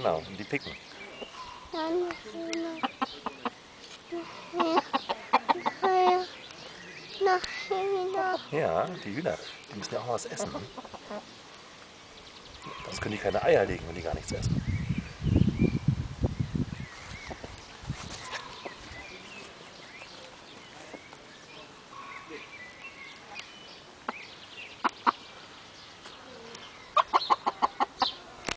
genau. Und die picken. Ja, die Hühner, die müssen ja auch mal was essen. Sonst können die keine Eier legen, wenn die gar nichts essen.